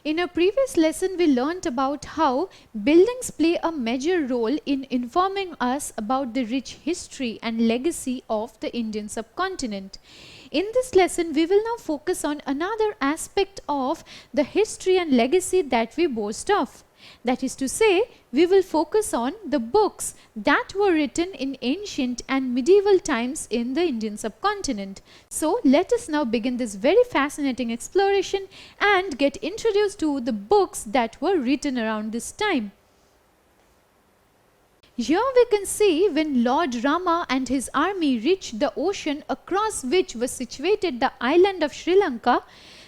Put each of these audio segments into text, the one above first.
In a previous lesson, we learnt about how buildings play a major role in informing us about the rich history and legacy of the Indian subcontinent. In this lesson, we will now focus on another aspect of the history and legacy that we boast of. That is to say, we will focus on the books that were written in ancient and medieval times in the Indian subcontinent. So, let us now begin this very fascinating exploration and get introduced to the books that were written around this time. Here we can see when Lord Rama and his army reached the ocean across which was situated the island of Sri Lanka,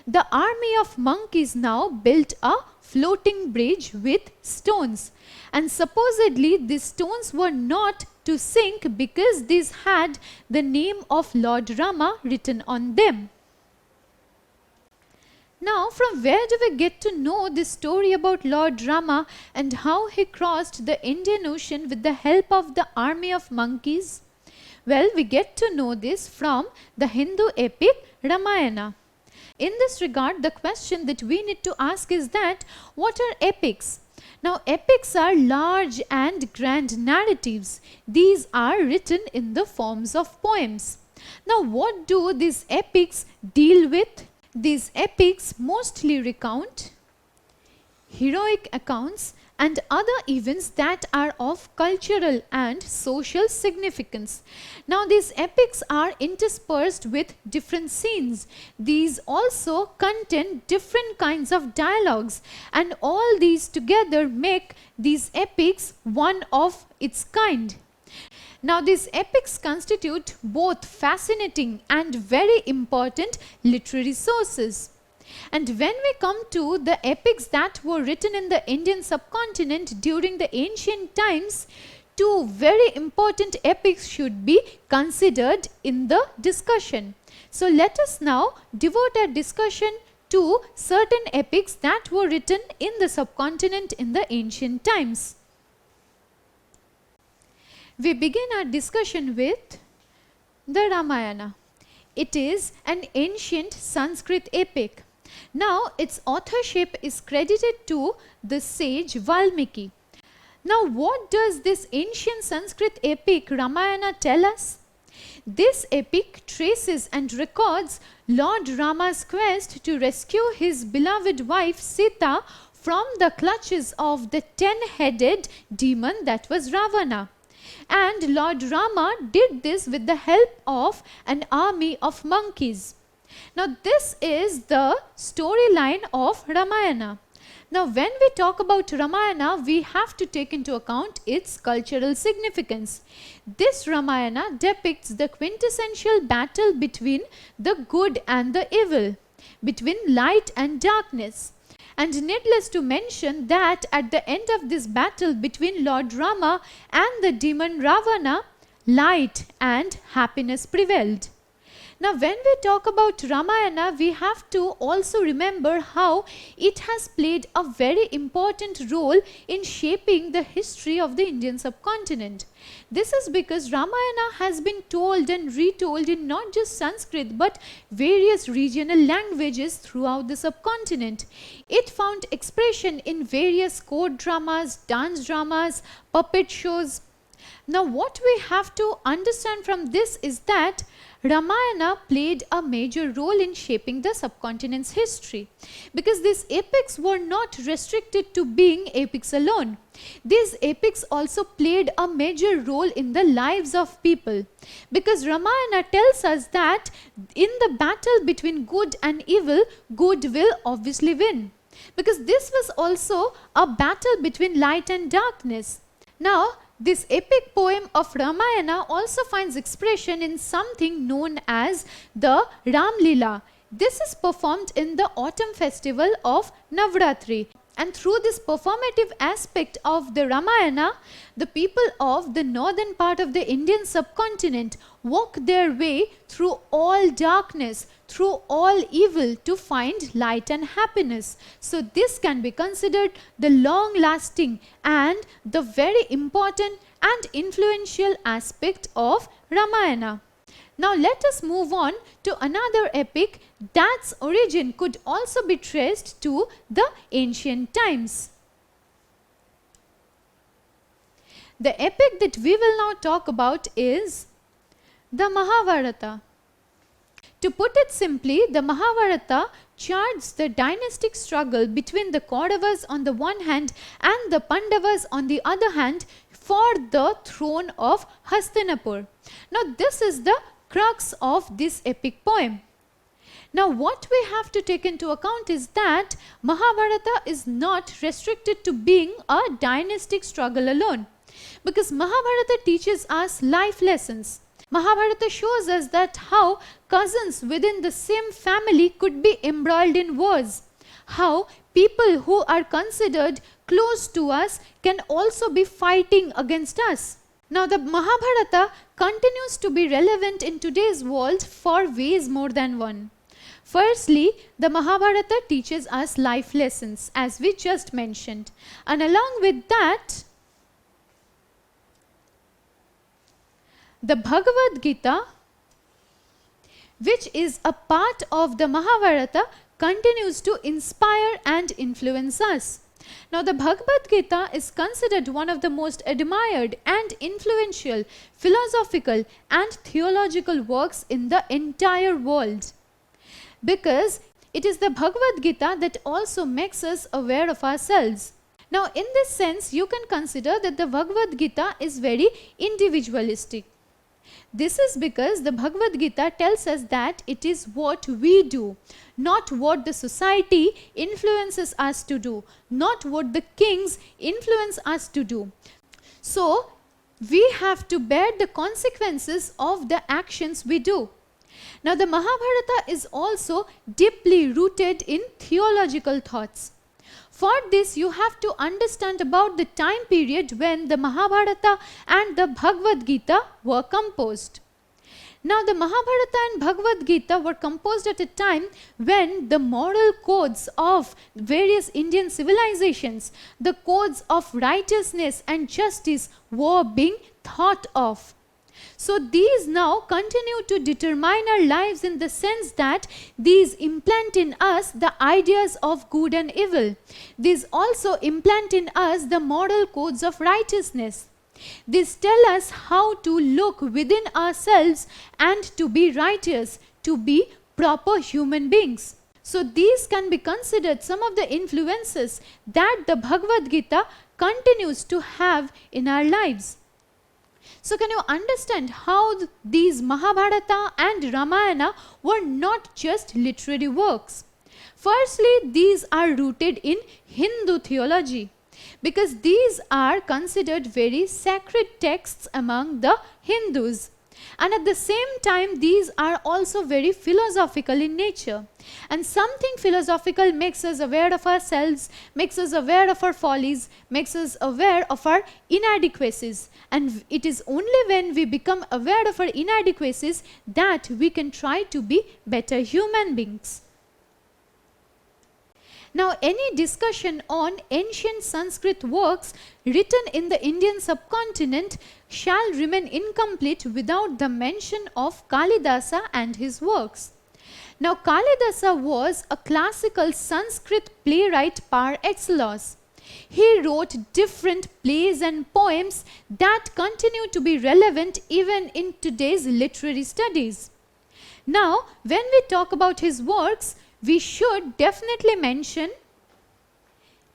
the army of monkeys now built a floating bridge with stones, and supposedly these stones were not to sink because these had the name of Lord Rama written on them. Now, from where do we get to know this story about Lord Rama and how he crossed the Indian Ocean with the help of the army of monkeys? Well, we get to know this from the Hindu epic Ramayana. In this regard, the question that we need to ask is that, what are epics? Now, epics are large and grand narratives. These are written in the forms of poems. Now, what do these epics deal with? These epics mostly recount heroic accounts and other events that are of cultural and social significance. Now, these epics are interspersed with different scenes. These also contain different kinds of dialogues, and all these together make these epics one of its kind. Now, these epics constitute both fascinating and very important literary sources. And when we come to the epics that were written in the Indian subcontinent during the ancient times, two very important epics should be considered in the discussion. So, let us now devote our discussion to certain epics that were written in the subcontinent in the ancient times. We begin our discussion with the Ramayana. It is an ancient Sanskrit epic. Now, its authorship is credited to the sage Valmiki. Now, what does this ancient Sanskrit epic Ramayana tell us? This epic traces and records Lord Rama's quest to rescue his beloved wife Sita from the clutches of the 10-headed demon that was Ravana. And Lord Rama did this with the help of an army of monkeys. Now, this is the storyline of Ramayana. Now, when we talk about Ramayana, we have to take into account its cultural significance. This Ramayana depicts the quintessential battle between the good and the evil, between light and darkness. And needless to mention that at the end of this battle between Lord Rama and the demon Ravana, light and happiness prevailed. Now, when we talk about Ramayana, we have to also remember how it has played a very important role in shaping the history of the Indian subcontinent. This is because Ramayana has been told and retold in not just Sanskrit but various regional languages throughout the subcontinent. It found expression in various court dramas, dance dramas, puppet shows. Now, what we have to understand from this is that Ramayana played a major role in shaping the subcontinent's history, because these epics were not restricted to being epics alone. These epics also played a major role in the lives of people, because Ramayana tells us that in the battle between good and evil, good will obviously win, because this was also a battle between light and darkness. Now, this epic poem of Ramayana also finds expression in something known as the Ram Leela. This is performed in the autumn festival of Navratri. And through this performative aspect of the Ramayana, the people of the northern part of the Indian subcontinent walk their way through all darkness, through all evil to find light and happiness. So this can be considered the long-lasting and the very important and influential aspect of Ramayana. Now let us move on to another epic that's origin could also be traced to the ancient times. The epic that we will now talk about is the Mahabharata. To put it simply, the Mahabharata charts the dynastic struggle between the Kauravas on the one hand and the Pandavas on the other hand for the throne of Hastinapur. Now this is the crux of this epic poem. Now what we have to take into account is that Mahabharata is not restricted to being a dynastic struggle alone, because Mahabharata teaches us life lessons. Mahabharata shows us that how cousins within the same family could be embroiled in wars, how people who are considered close to us can also be fighting against us. Now the Mahabharata continues to be relevant in today's world for ways more than one. Firstly, the Mahabharata teaches us life lessons, as we just mentioned, and along with that, the Bhagavad Gita, which is a part of the Mahabharata, continues to inspire and influence us. Now the Bhagavad Gita is considered one of the most admired and influential philosophical and theological works in the entire world, because it is the Bhagavad Gita that also makes us aware of ourselves. Now in this sense, you can consider that the Bhagavad Gita is very individualistic. This is because the Bhagavad Gita tells us that it is what we do, not what the society influences us to do, not what the kings influence us to do. So we have to bear the consequences of the actions we do. Now the Mahabharata is also deeply rooted in theological thoughts. For this, you have to understand about the time period when the Mahabharata and the Bhagavad Gita were composed. Now the Mahabharata and Bhagavad Gita were composed at a time when the moral codes of various Indian civilizations, the codes of righteousness and justice were being thought of. So these now continue to determine our lives in the sense that these implant in us the ideas of good and evil. These also implant in us the moral codes of righteousness. These tell us how to look within ourselves and to be righteous, to be proper human beings. So these can be considered some of the influences that the Bhagavad Gita continues to have in our lives. So can you understand how these Mahabharata and Ramayana were not just literary works? Firstly, these are rooted in Hindu theology, because these are considered very sacred texts among the Hindus. And at the same time, these are also very philosophical in nature. And something philosophical makes us aware of ourselves, makes us aware of our follies, makes us aware of our inadequacies. And it is only when we become aware of our inadequacies that we can try to be better human beings. Now, any discussion on ancient Sanskrit works written in the Indian subcontinent shall remain incomplete without the mention of Kalidasa and his works. Now, Kalidasa was a classical Sanskrit playwright par excellence. He wrote different plays and poems that continue to be relevant even in today's literary studies. Now, when we talk about his works, we should definitely mention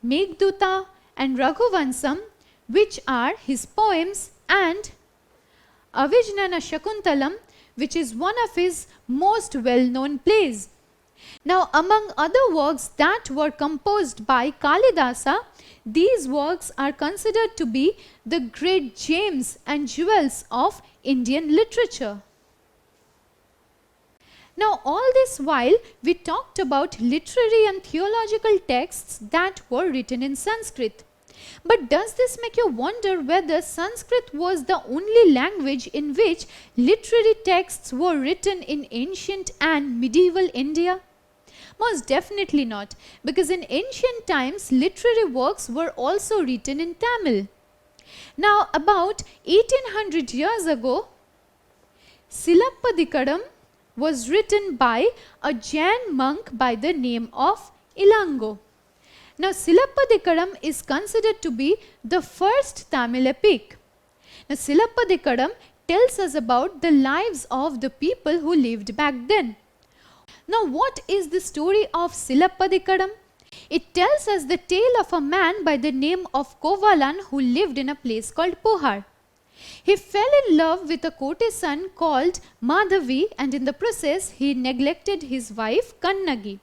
Meghduta and Raghuvansam, which are his poems, and Avijnana Shakuntalam, which is one of his most well-known plays. Now, among other works that were composed by Kalidasa, these works are considered to be the great gems and jewels of Indian literature. Now, all this while we talked about literary and theological texts that were written in Sanskrit. But does this make you wonder whether Sanskrit was the only language in which literary texts were written in ancient and medieval India? Most definitely not, because in ancient times literary works were also written in Tamil. Now, about 1800 years ago, Silappadikaram was written by a Jain monk by the name of Ilango. Now, Silappadikaram is considered to be the first Tamil epic. Now, Silappadikaram tells us about the lives of the people who lived back then. Now, what is the story of Silappadikaram? It tells us the tale of a man by the name of Kovalan who lived in a place called Puhar. He fell in love with a courtesan called Madhavi, and in the process he neglected his wife Kannagi.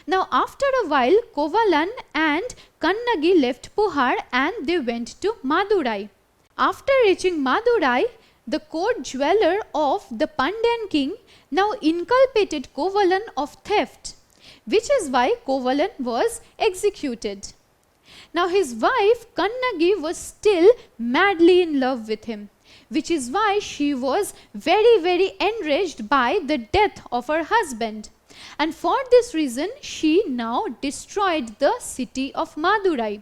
Now, after a while, Kovalan and Kannagi left Puhar and they went to Madurai. After reaching Madurai, the court jeweler of the Pandyan king now inculpated Kovalan of theft, which is why Kovalan was executed. Now, his wife Kannagi was still madly in love with him, which is why she was very enraged by the death of her husband. And for this reason, she now destroyed the city of Madurai.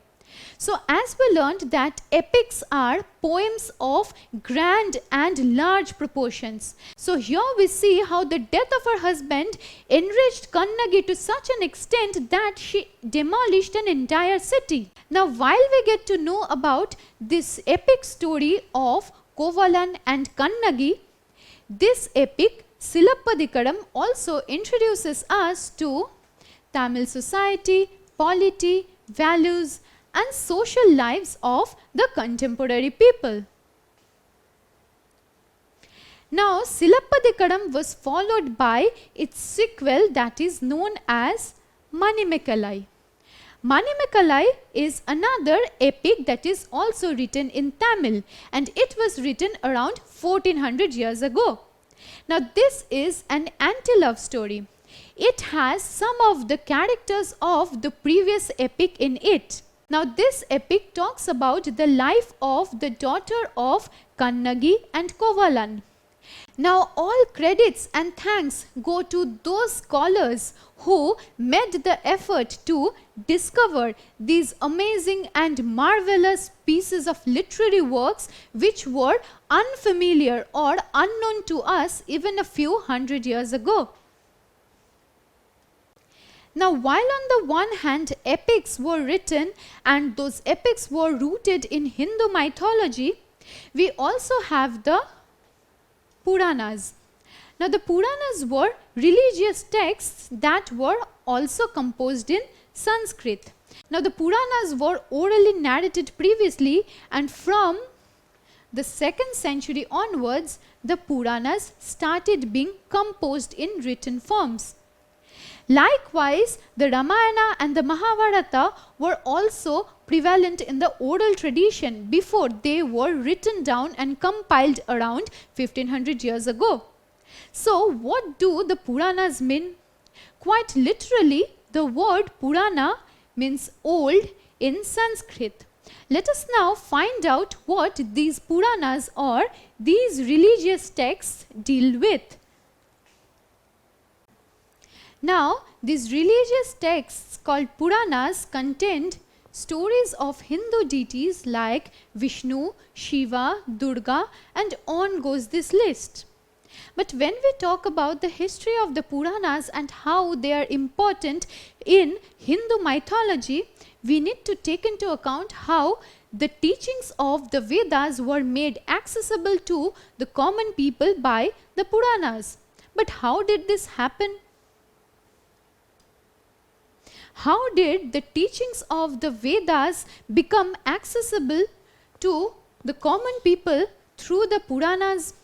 So, as we learned that epics are poems of grand and large proportions. So, here we see how the death of her husband enraged Kannagi to such an extent that she demolished an entire city. Now, while we get to know about this epic story of Kovalan and Kannagi, this epic Silappadikaram also introduces us to Tamil society, polity, values and social lives of the contemporary people. Now, Silappadikaram was followed by its sequel that is known as Manimekalai. Manimekalai is another epic that is also written in Tamil, and it was written around 1400 years ago. Now, this is an anti-love story. It has some of the characters of the previous epic in it. Now, this epic talks about the life of the daughter of Kannagi and Kovalan. Now, all credits and thanks go to those scholars who made the effort to discover these amazing and marvelous pieces of literary works which were unfamiliar or unknown to us even a few hundred years ago. Now, while on the one hand epics were written and those epics were rooted in Hindu mythology, we also have the Puranas. Now, the Puranas were religious texts that were also composed in Sanskrit. Now, the Puranas were orally narrated previously, and from the 2nd century onwards, the Puranas started being composed in written forms. Likewise, the Ramayana and the Mahabharata were also prevalent in the oral tradition before they were written down and compiled around 1500 years ago. So, what do the Puranas mean? Quite literally, the word Purana means old in Sanskrit. Let us now find out what these Puranas or these religious texts deal with. Now, these religious texts called Puranas contained stories of Hindu deities like Vishnu, Shiva, Durga, and on goes this list. But when we talk about the history of the Puranas and how they are important in Hindu mythology, we need to take into account how the teachings of the Vedas were made accessible to the common people by the Puranas. But how did this happen? How did the teachings of the Vedas become accessible to the common people through the Puranas?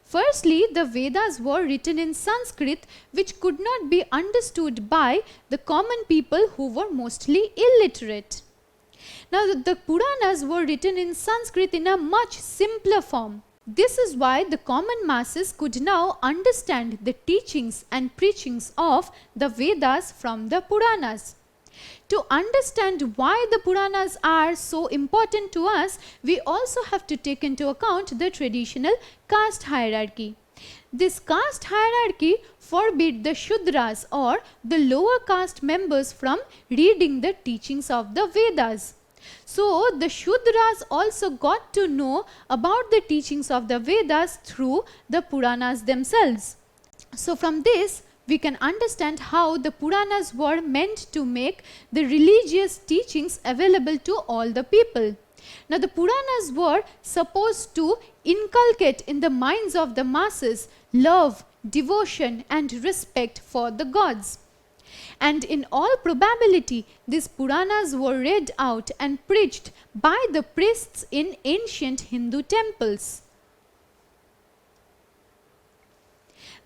Firstly, the Vedas were written in Sanskrit, which could not be understood by the common people who were mostly illiterate. Now, the Puranas were written in Sanskrit in a much simpler form. This is why the common masses could now understand the teachings and preachings of the Vedas from the Puranas. To understand why the Puranas are so important to us, we also have to take into account the traditional caste hierarchy. This caste hierarchy forbid the Shudras or the lower caste members from reading the teachings of the Vedas. So the Shudras also got to know about the teachings of the Vedas through the Puranas themselves. So from this we can understand how the Puranas were meant to make the religious teachings available to all the people. Now the Puranas were supposed to inculcate in the minds of the masses love, devotion and respect for the gods. And in all probability, these Puranas were read out and preached by the priests in ancient Hindu temples.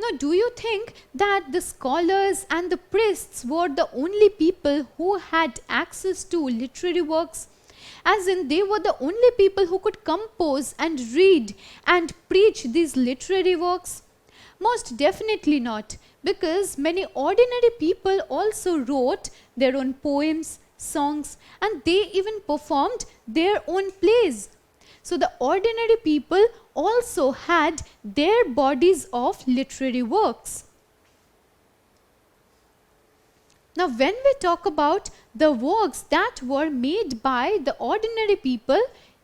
Now, do you think that the scholars and the priests were the only people who had access to literary works? As in, they were the only people who could compose and read and preach these literary works? Most definitely not, because many ordinary people also wrote their own poems, songs, and they even performed their own plays. So the ordinary people also had their bodies of literary works. Now when we talk about the works that were made by the ordinary people,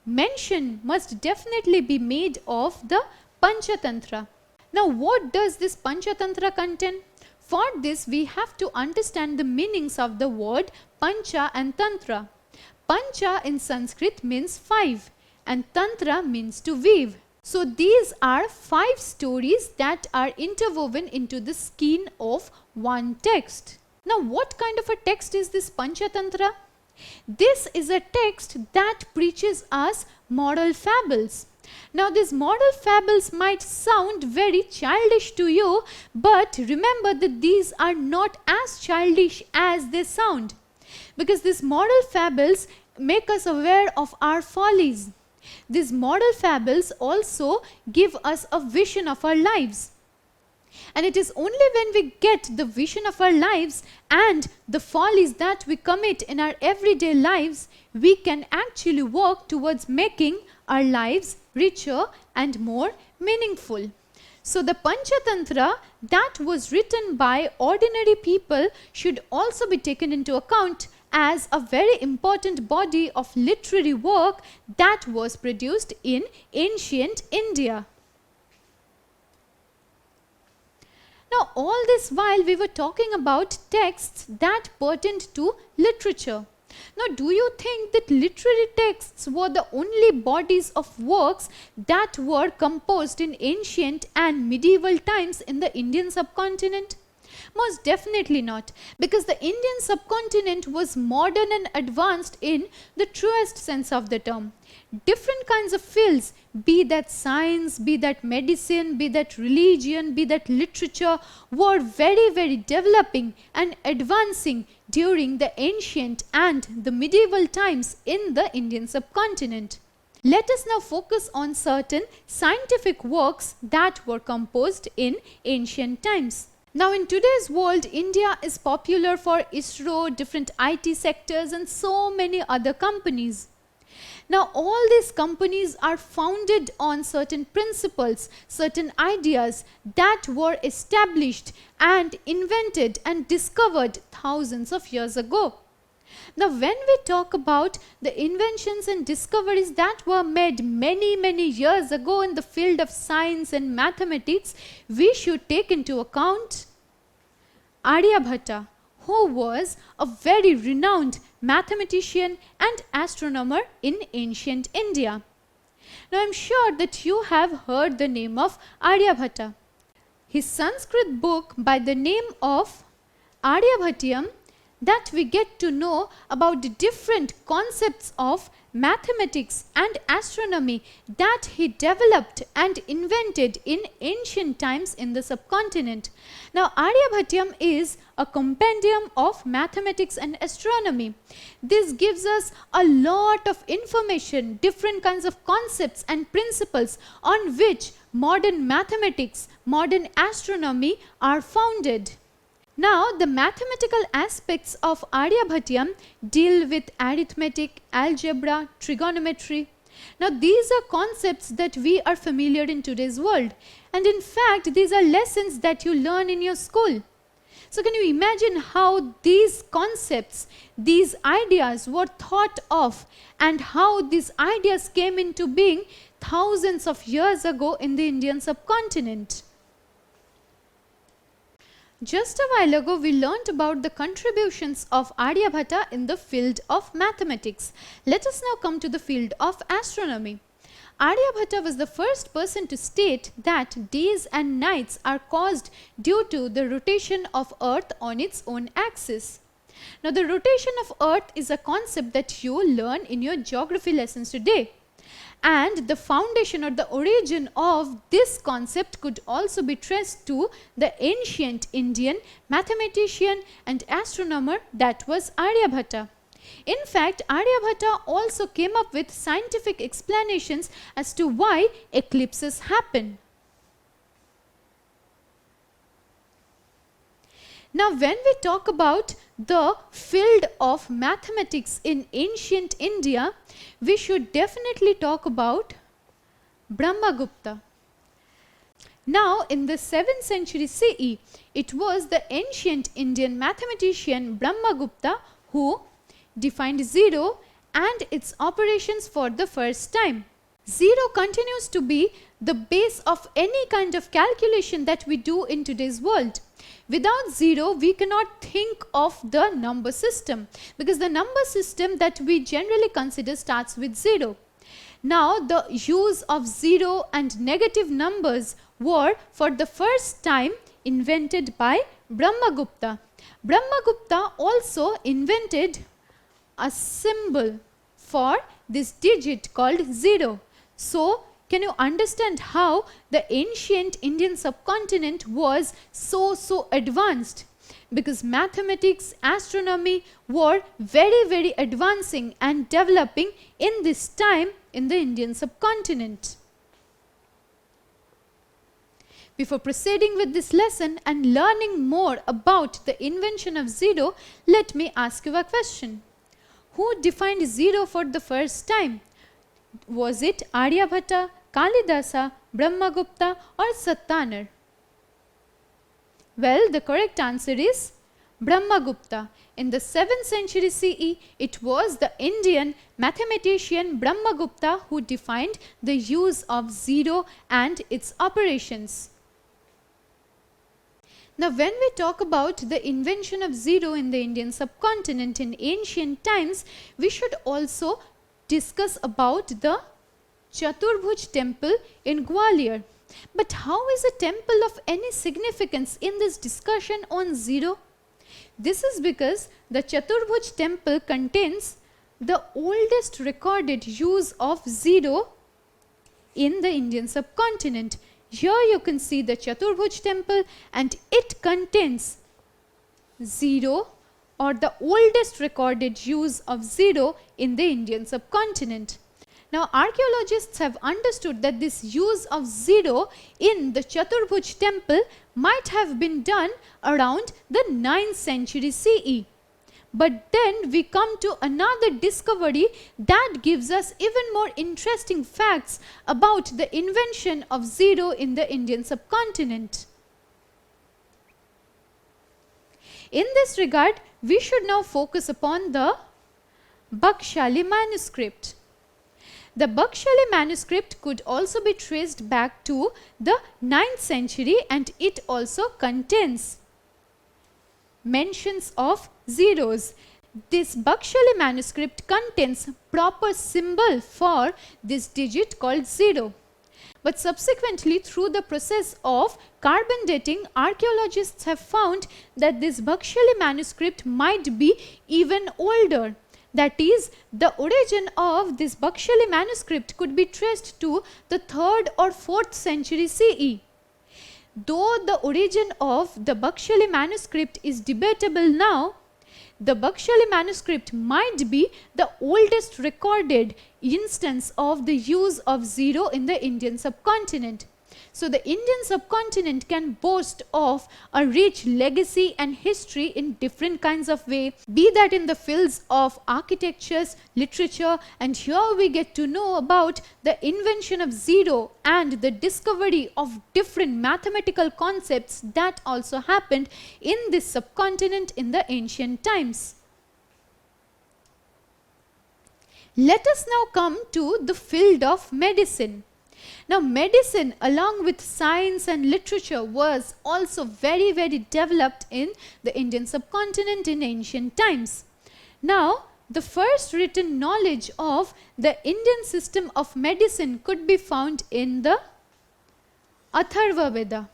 mention must definitely be made of the Panchatantra. Now what does this Panchatantra contain? For this we have to understand the meanings of the word Pancha and Tantra. Pancha in Sanskrit means 5 and Tantra means to weave. So these are 5 stories that are interwoven into the skein of one text. Now what kind of a text is this Panchatantra? This is a text that preaches us moral fables. Now these moral fables might sound very childish to you, but remember that these are not as childish as they sound, because these moral fables make us aware of our follies. These moral fables also give us a vision of our lives. And it is only when we get the vision of our lives and the follies that we commit in our everyday lives, we can actually work towards making our lives richer and more meaningful. So the Panchatantra that was written by ordinary people should also be taken into account as a very important body of literary work that was produced in ancient India. Now all this while we were talking about texts that pertained to literature. Now do you think that literary texts were the only bodies of works that were composed in ancient and medieval times in the Indian subcontinent? Most definitely not, because the Indian subcontinent was modern and advanced in the truest sense of the term. Different kinds of fields, be that science, be that medicine, be that religion, be that literature, were very developing and advancing during the ancient and the medieval times in the Indian subcontinent. Let us now focus on certain scientific works that were composed in ancient times. Now in today's world, India is popular for ISRO, different IT sectors and so many other companies. Now all these companies are founded on certain principles, certain ideas that were established and invented and discovered thousands of years ago. Now when we talk about the inventions and discoveries that were made many years ago in the field of science and mathematics, we should take into account Aryabhatta, who was a very renowned mathematician and astronomer in ancient India. Now I am sure that you have heard the name of Aryabhatta. His Sanskrit book by the name of Aryabhatiyam, that we get to know about the different concepts of mathematics and astronomy that he developed and invented in ancient times in the subcontinent. Now Aryabhatiyam is a compendium of mathematics and astronomy. This gives us a lot of information, different kinds of concepts and principles on which modern mathematics, modern astronomy are founded. Now, the mathematical aspects of Aryabhatiyam deal with arithmetic, algebra, trigonometry. Now, these are concepts that we are familiar in today's world. And in fact, these are lessons that you learn in your school. So can you imagine how these concepts, these ideas were thought of and how these ideas came into being thousands of years ago in the Indian subcontinent? Just a while ago, we learnt about the contributions of Aryabhatta in the field of mathematics. Let us now come to the field of astronomy. Aryabhatta was the first person to state that days and nights are caused due to the rotation of Earth on its own axis. Now, the rotation of Earth is a concept that you learn in your geography lessons today. And the foundation or the origin of this concept could also be traced to the ancient Indian mathematician and astronomer that was Aryabhatta. In fact, Aryabhatta also came up with scientific explanations as to why eclipses happen. Now, when we talk about the field of mathematics in ancient India, we should definitely talk about Brahmagupta. Now, in the 7th century CE, it was the ancient Indian mathematician Brahmagupta who defined zero and its operations for the first time. Zero continues to be the base of any kind of calculation that we do in today's world. Without zero, we cannot think of the number system because the number system that we generally consider starts with zero. Now, the use of zero and negative numbers were for the first time invented by Brahmagupta. Brahmagupta also invented a symbol for this digit called zero. So, can you understand how the ancient Indian subcontinent was so advanced? Because mathematics, astronomy were very advancing and developing in this time in the Indian subcontinent. Before proceeding with this lesson and learning more about the invention of zero, let me ask you a question. Who defined zero for the first time? Was it Aryabhatta, Kalidasa, Brahmagupta or Sattanar? Well, the correct answer is Brahmagupta. In the 7th century CE, it was the Indian mathematician Brahmagupta who defined the use of zero and its operations. Now, when we talk about the invention of zero in the Indian subcontinent in ancient times, we should also discuss about the Chaturbhuj temple in Gwalior. But how is a temple of any significance in this discussion on zero? This is because the Chaturbhuj temple contains the oldest recorded use of zero in the Indian subcontinent. Here you can see the Chaturbhuj temple and it contains zero or the oldest recorded use of zero in the Indian subcontinent. Now, archaeologists have understood that this use of zero in the Chaturbhuj temple might have been done around the 9th century CE. But then we come to another discovery that gives us even more interesting facts about the invention of zero in the Indian subcontinent. In this regard, we should now focus upon the Bakshali manuscript. The Bakshali manuscript could also be traced back to the 9th century and it also contains mentions of zeros. This Bakshali manuscript contains proper symbol for this digit called zero. But subsequently, through the process of carbon dating, archaeologists have found that this Bakshali manuscript might be even older. That is, the origin of this Bakshali manuscript could be traced to the 3rd or 4th century CE. Though the origin of the Bakshali manuscript is debatable now, the Bakshali manuscript might be the oldest recorded instance of the use of zero in the Indian subcontinent. So the Indian subcontinent can boast of a rich legacy and history in different kinds of way, be that in the fields of architectures, literature, and here we get to know about the invention of zero and the discovery of different mathematical concepts that also happened in this subcontinent in the ancient times. Let us now come to the field of medicine. Now medicine along with science and literature was also very developed in the Indian subcontinent in ancient times. Now the first written knowledge of the Indian system of medicine could be found in the Atharva Veda.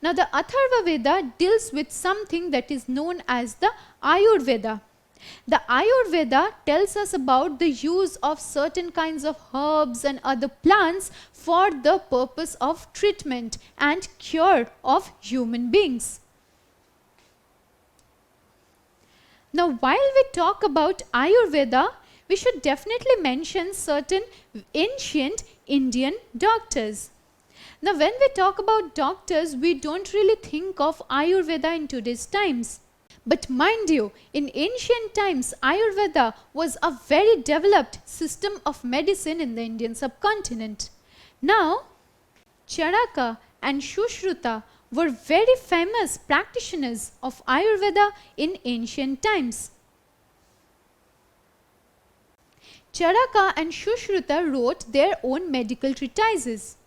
Now the Atharva Veda deals with something that is known as the Ayurveda. The Ayurveda tells us about the use of certain kinds of herbs and other plants for the purpose of treatment and cure of human beings. Now while we talk about Ayurveda, we should definitely mention certain ancient Indian doctors. Now when we talk about doctors, we don't really think of Ayurveda in today's times. But mind you, in ancient times, Ayurveda was a very developed system of medicine in the Indian subcontinent. Now, Charaka and Sushruta were very famous practitioners of Ayurveda in ancient times. Charaka and Sushruta wrote their own medical treatises.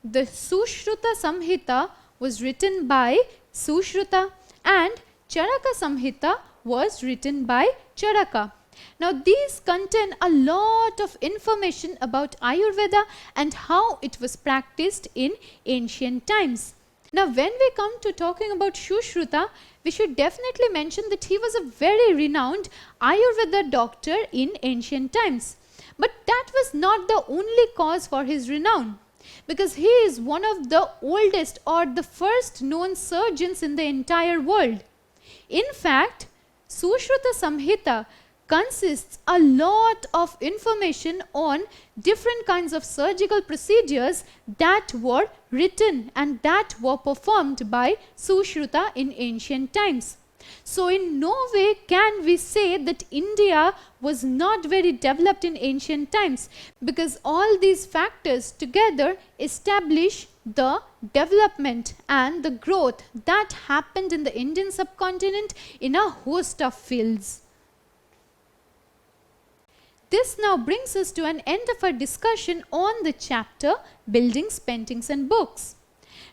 The Sushruta Samhita was written by Sushruta and Charaka Samhita was written by Charaka. Now these contain a lot of information about Ayurveda and how it was practiced in ancient times. Now when we come to talking about Sushruta, we should definitely mention that he was a very renowned Ayurveda doctor in ancient times. But that was not the only cause for his renown, because he is one of the oldest or the first known surgeons in the entire world. In fact, Sushruta Samhita consists a lot of information on different kinds of surgical procedures that were written and that were performed by Sushruta in ancient times. So in no way can we say that India was not very developed in ancient times, because all these factors together establish the development and the growth that happened in the Indian subcontinent in a host of fields. This now brings us to an end of our discussion on the chapter Buildings, Paintings and Books.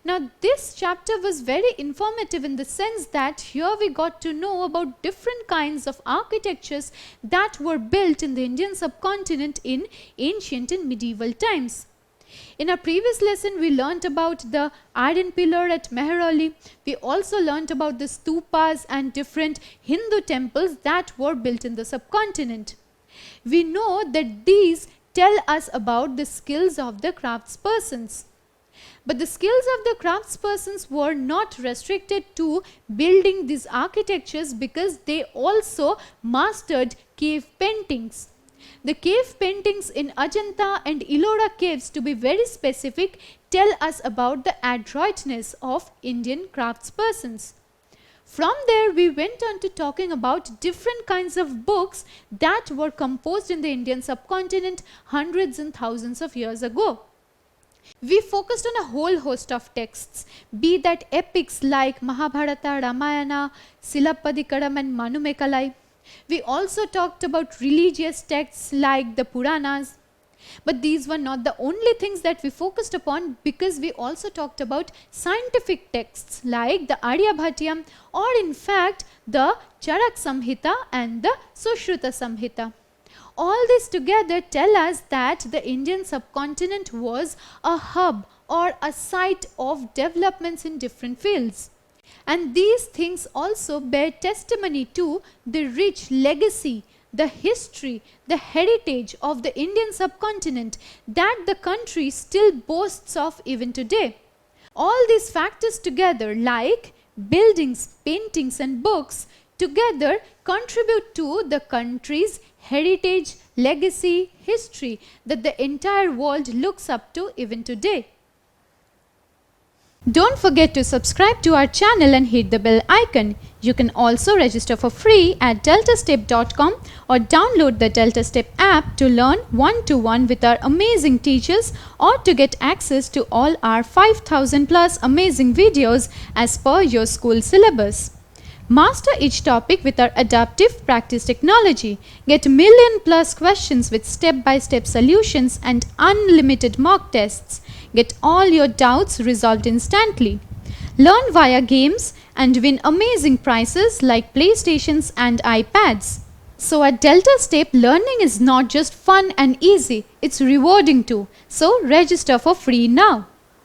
Now this chapter was very informative in the sense that here we got to know about different kinds of architectures that were built in the Indian subcontinent in ancient and medieval times. In our previous lesson, we learnt about the iron pillar at Mehrauli. We also learnt about the stupas and different Hindu temples that were built in the subcontinent. We know that these tell us about the skills of the craftspersons. But the skills of the craftspersons were not restricted to building these architectures, because they also mastered cave paintings. The cave paintings in Ajanta and Ellora caves, to be very specific, tell us about the adroitness of Indian craftspersons. From there we went on to talking about different kinds of books that were composed in the Indian subcontinent hundreds and thousands of years ago. We focused on a whole host of texts, be that epics like Mahabharata, Ramayana, Silappatikaram and Manumekalai. We also talked about religious texts like the Puranas. But these were not the only things that we focused upon, because we also talked about scientific texts like the Aryabhatyam, or in fact the Charak Samhita and the Sushruta Samhita. All this together tell us that the Indian subcontinent was a hub or a site of developments in different fields. And these things also bear testimony to the rich legacy, the history, the heritage of the Indian subcontinent that the country still boasts of even today. All these factors together, like buildings, paintings and books, together contribute to the country's heritage, legacy, history that the entire world looks up to even today. Don't forget to subscribe to our channel and hit the bell icon. You can also register for free at deltastep.com or download the DeltaStep app to learn one-to-one with our amazing teachers or to get access to all our 5,000 plus amazing videos as per your school syllabus. Master each topic with our adaptive practice technology. Get million plus questions with step-by-step solutions and unlimited mock tests. Get all your doubts resolved instantly. Learn via games and win amazing prizes like PlayStations and iPads. So at DeltaStep, learning is not just fun and easy, it's rewarding too. So register for free now.